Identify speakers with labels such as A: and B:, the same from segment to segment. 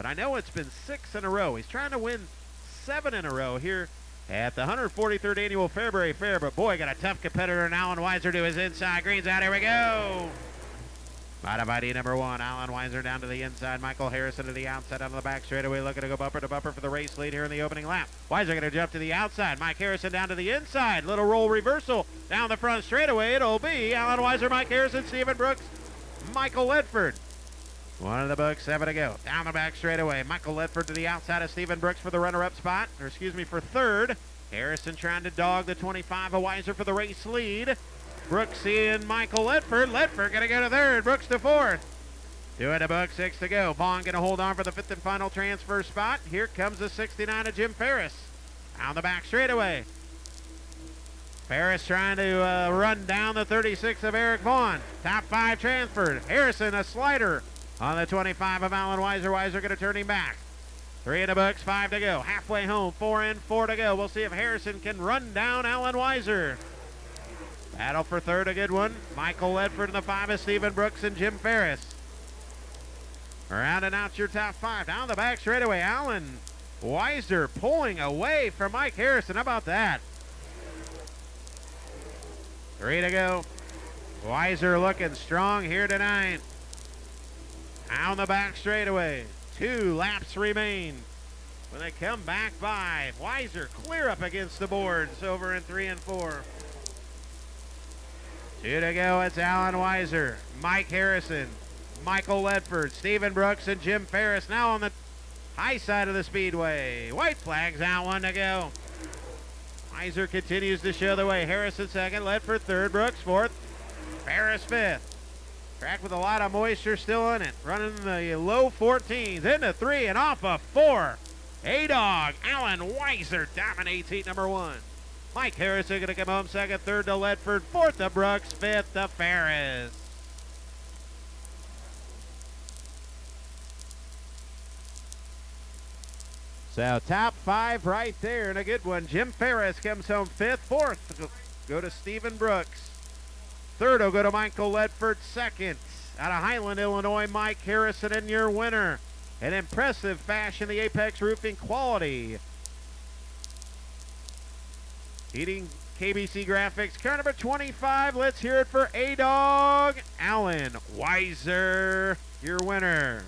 A: but I know it's been 6 in a row. He's trying to win 7 in a row here at the 143rd Annual Fairbury Fair. But boy, got a tough competitor in Alan Weiser to his inside. Green's out. Here we go. Modified number 1, Alan Weiser down to the inside. Michael Harrison to the outside on the back straightaway, looking to go bumper to bumper for the race lead here in the opening lap. Weiser going to jump to the outside. Mike Harrison down to the inside. Little roll reversal down the front straightaway. It'll be Alan Weiser, Mike Harrison, Stephen Brooks, Michael Ledford. One of the books, 7 to go. Down the back straightaway. Michael Ledford to the outside of Stephen Brooks for the runner-up spot, or excuse me, for third. Harrison trying to dog the 25 of Weiser for the race lead. Brooks and Michael Ledford. Ledford going to go to third. Brooks to fourth. 2 in the book, 6 to go. Vaughn going to hold on for the 5th and final transfer spot. Here comes the 69 of Jim Ferris. Down the back straightaway. Ferris trying to run down the 36 of Eric Vaughn. Top 5 transferred. Harrison, a slider on the 25 of Alan Weiser. Weiser going to turn him back. 3 in the books, 5 to go. Halfway home, 4 in, 4 to go. We'll see if Harrison can run down Alan Weiser. Battle for third, a good one. Michael Ledford in the 5 is Stephen Brooks and Jim Ferris. Rounding out your top 5. Down the back straightaway, Alan Weiser pulling away from Mike Harrison. How about that? 3 to go. Weiser looking strong here tonight. Down the back straightaway. 2 laps remain. When they come back by, Weiser clear up against the boards over in 3 and 4. 2 to go, it's Alan Weiser, Mike Harrison, Michael Ledford, Stephen Brooks, and Jim Ferris now on the high side of the speedway. White flags out, 1 to go. Weiser continues to show the way. Harrison second, Ledford third, Brooks fourth, Ferris fifth. Track with a lot of moisture still in it. Running the low 14s into 3 and off of 4. A-Dog, Alan Weiser dominates heat number 1. Mike Harrison going to come home second, third to Ledford, fourth to Brooks, fifth to Ferris. So top 5 right there and a good one. Jim Ferris comes home fifth, fourth go to Stephen Brooks. Third will go to Michael Ledford, second. Out of Highland, Illinois, Mike Harrison in your winner. An impressive fashion, the Apex Roofing quality. Heating KBC Graphics, car number 25. Let's hear it for A-Dog, Alan Weiser, your winner.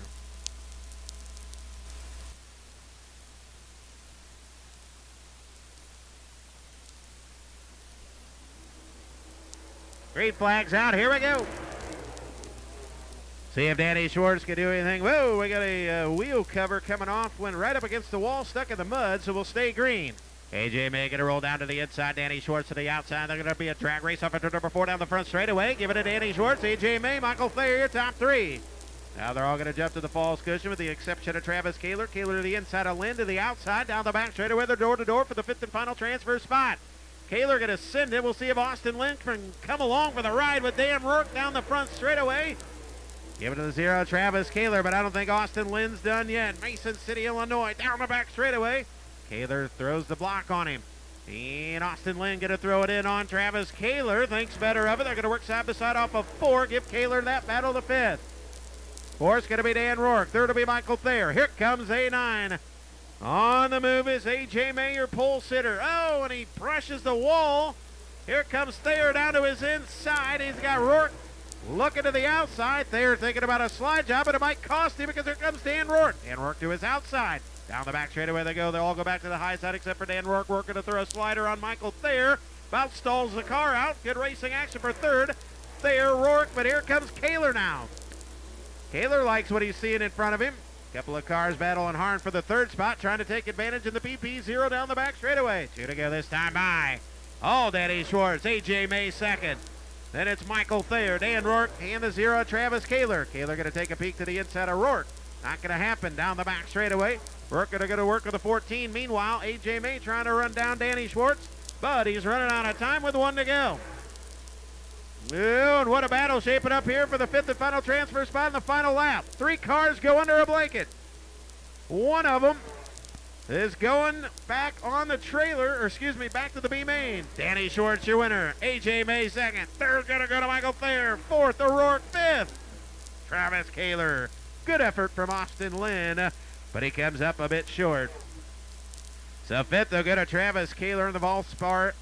A: Green flags out. Here we go. See if Danny Schwartz can do anything. Whoa, we got a wheel cover coming off. Went right up against the wall, stuck in the mud, so we'll stay green. AJ May going to roll down to the inside. Danny Schwartz to the outside. They're going to be a drag race off into number 4 down the front straightaway. Give it to Danny Schwartz, AJ May, Michael Thayer, top 3. Now they're all going to jump to the falls cushion with the exception of Travis Kaler. Kaler to the inside of Lynn to the outside. Down the back straightaway. They're door to door for the 5th and final transfer spot. Kaler going to send it. We'll see if Austin Lynn can come along for the ride with Dan Rourke down the front straightaway. Give it to the 0, Travis Kaler, but I don't think Austin Lynn's done yet. Mason City, Illinois, down the back straightaway. Kaler throws the block on him. And Austin Lynn going to throw it in on Travis Kaler. Thinks better of it. They're going to work side by side off of 4. Give Kaler that battle to 5th. Fourth's going to be Dan Rourke. Third will be Michael Thayer. Here comes A9. On the move is A.J. Mayer, pole sitter. Oh, and he brushes the wall. Here comes Thayer down to his inside. He's got Rourke looking to the outside. Thayer thinking about a slide job, but it might cost him because here comes Dan Rourke. Dan Rourke to his outside. Down the back straightaway they go. They all go back to the high side except for Dan Rourke. Working to throw a slider on Michael Thayer. About stalls the car out. Good racing action for third. Thayer, Rourke, but here comes Kaler now. Kaler likes what he's seeing in front of him. Couple of cars battling hard for the third spot, trying to take advantage in the PP0 down the back straightaway. 2 to go this time by all Danny Schwartz, AJ May second. Then it's Michael Thayer, Dan Rourke, and the 0, Travis Kaler. Kaler going to take a peek to the inside of Rourke. Not going to happen down the back straightaway. Rourke going to go to work with the 14. Meanwhile, AJ May trying to run down Danny Schwartz, but he's running out of time with 1 to go. And what a battle shaping up here for the 5th and final transfer spot in the final lap. 3 cars go under a blanket. One of them is going back on the trailer, or excuse me, back to the B main. Danny Schwartz, your winner. AJ May second. Third's going to go to Michael Thayer. Fourth, O'Rourke. Fifth, Travis Kaler. Good effort from Austin Lynn. but he comes up a bit short. So fifth, they'll go to Travis Kaler in the Valspar.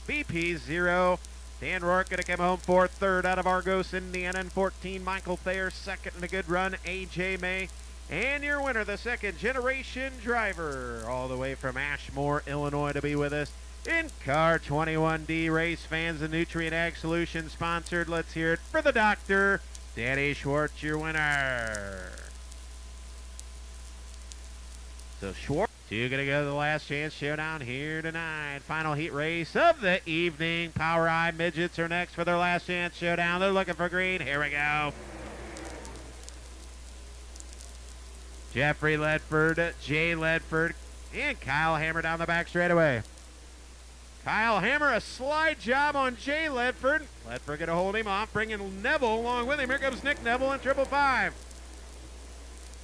A: BP 0. Dan Rourke going to come home fourth. Third out of Argos, Indiana, and 14. Michael Thayer second in a good run. AJ May. And your winner, the second generation driver, all the way from Ashmore, Illinois, to be with us in car 21D. Race fans and Nutrient Ag Solutions sponsored. Let's hear it for the doctor, Danny Schwartz, your winner. So Schwartz, you're going to go to the last chance showdown here tonight. Final heat race of the evening. Power Eye Midgets are next for their last chance showdown. They're looking for green. Here we go. Jeffrey Ledford, Jay Ledford, and Kyle Hammer down the back straightaway. Kyle Hammer, a slide job on Jay Ledford. Ledford going to hold him off, bringing Neville along with him. Here comes Nick Neville in 555.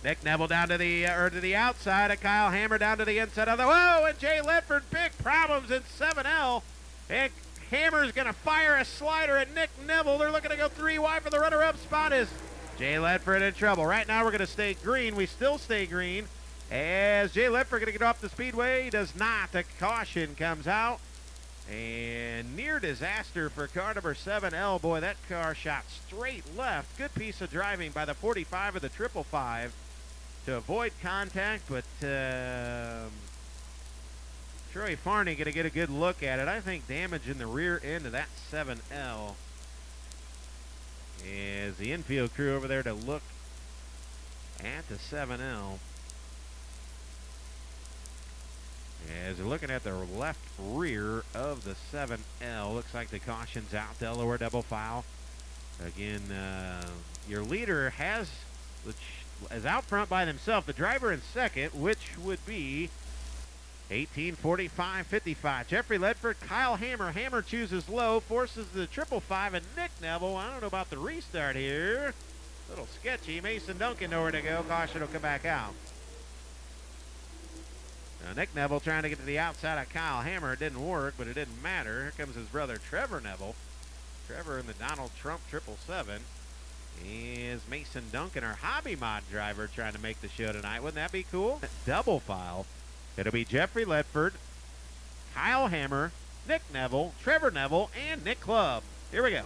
A: Nick Neville down to the outside of Kyle Hammer, down to the inside of the, whoa, and Jay Ledford, big problems in 7L. And Hammer's going to fire a slider at Nick Neville. They're looking to go 3 wide for the runner-up spot. Is Jay Ledford in trouble. Right now we're going to stay green. We still stay green. As Jay Ledford going to get off the speedway, he does not. The caution comes out. And near disaster for car number 7L. Boy, that car shot straight left. Good piece of driving by the 45 of the 555 to avoid contact, but Troy Farney going to get a good look at it. I think damage in the rear end of that 7L. As the infield crew over there to look at the 7L. As they're looking at the left rear of the 7L, looks like the caution's out. Delaware double file. Again, your leader is out front by themselves. The driver in second, which would be 18:45.55. Jeffrey Ledford, Kyle Hammer. Hammer chooses low, forces the 555, and Nick Neville. I don't know about the restart here. A little sketchy. Mason Duncan nowhere to go. Caution will come back out. Now, Nick Neville trying to get to the outside of Kyle Hammer. It didn't work, but it didn't matter. Here comes his brother, Trevor Neville. Trevor in the Donald Trump 777. Is Mason Duncan, our hobby mod driver, trying to make the show tonight. Wouldn't that be cool? Double file. It'll be Jeffrey Ledford, Kyle Hammer, Nick Neville, Trevor Neville, and Nick Clubb. Here we go.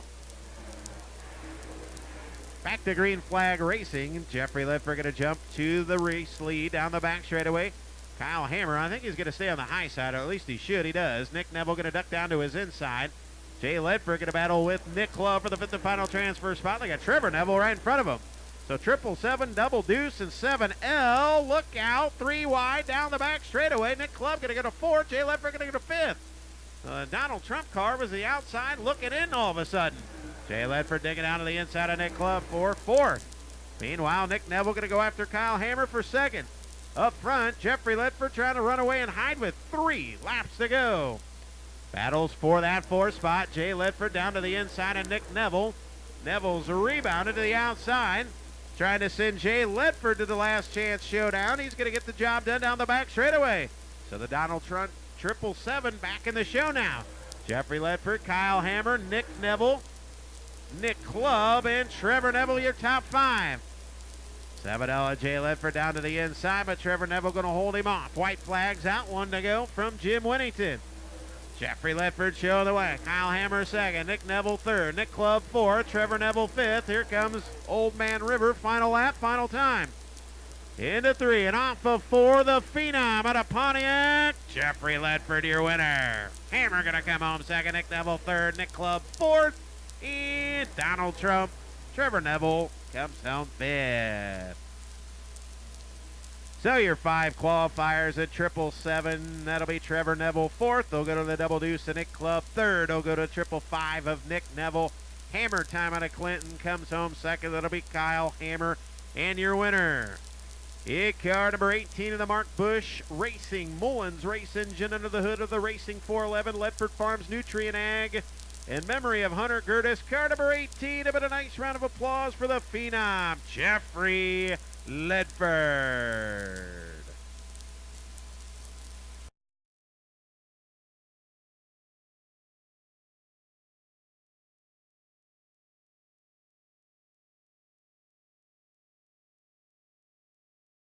A: Back to green flag racing. Jeffrey Ledford going to jump to the race lead down the back straightaway. Kyle Hammer, I think he's going to stay on the high side, or at least he should. He does. Nick Neville going to duck down to his inside. Jay Ledford going to battle with Nick Clubb for the fifth and final transfer spot. They got Trevor Neville right in front of him. So 777, double deuce, and 7L. Look out, 3 wide down the back straightaway. Nick Clubb going to go to 4th. Jay Ledford going to go to 5th. Donald Trump car was the outside looking in all of a sudden. Jay Ledford digging out of the inside of Nick Clubb for 4th. Meanwhile, Nick Neville going to go after Kyle Hammer for 2nd. Up front, Jeffrey Ledford trying to run away and hide with 3 laps to go. Battles for that 4th spot. Jay Ledford down to the inside of Nick Neville. Neville's rebounded to the outside. Trying to send Jay Ledford to the last chance showdown. He's going to get the job done down the back straightaway. So the Donald Trump 777 back in the show now. Jeffrey Ledford, Kyle Hammer, Nick Neville, Nick Clubb, and Trevor Neville, your top 5. 7L Jay Ledford down to the inside, but Trevor Neville going to hold him off. White flags out, 1 to go from Jim Winnington. Jeffrey Ledford showing the way. Kyle Hammer 2nd, Nick Neville 3rd, Nick Clubb 4th, Trevor Neville 5th. Here comes Old Man River, final lap, final time. Into 3 and off of 4, the Phenom out of Pontiac. Jeffrey Ledford, your winner. Hammer going to come home 2nd, Nick Neville 3rd, Nick Clubb 4th, and Donald Trump, Trevor Neville comes home 5th. So your 5 qualifiers at 777, that'll be Trevor Neville 4th. They'll go to the double deuce of Nick Clubb 3rd. They'll go to 555 of Nick Neville. Hammer time out of Clinton comes home 2nd. That'll be Kyle Hammer. And your winner, car number 18 of the Mark Bush Racing Mullins race engine under the hood of the Racing 411 Ledford Farms Nutrient Ag. In memory of Hunter Gertis, car number 18. A bit of a nice round of applause for the Phenom, Jeffrey Ledford.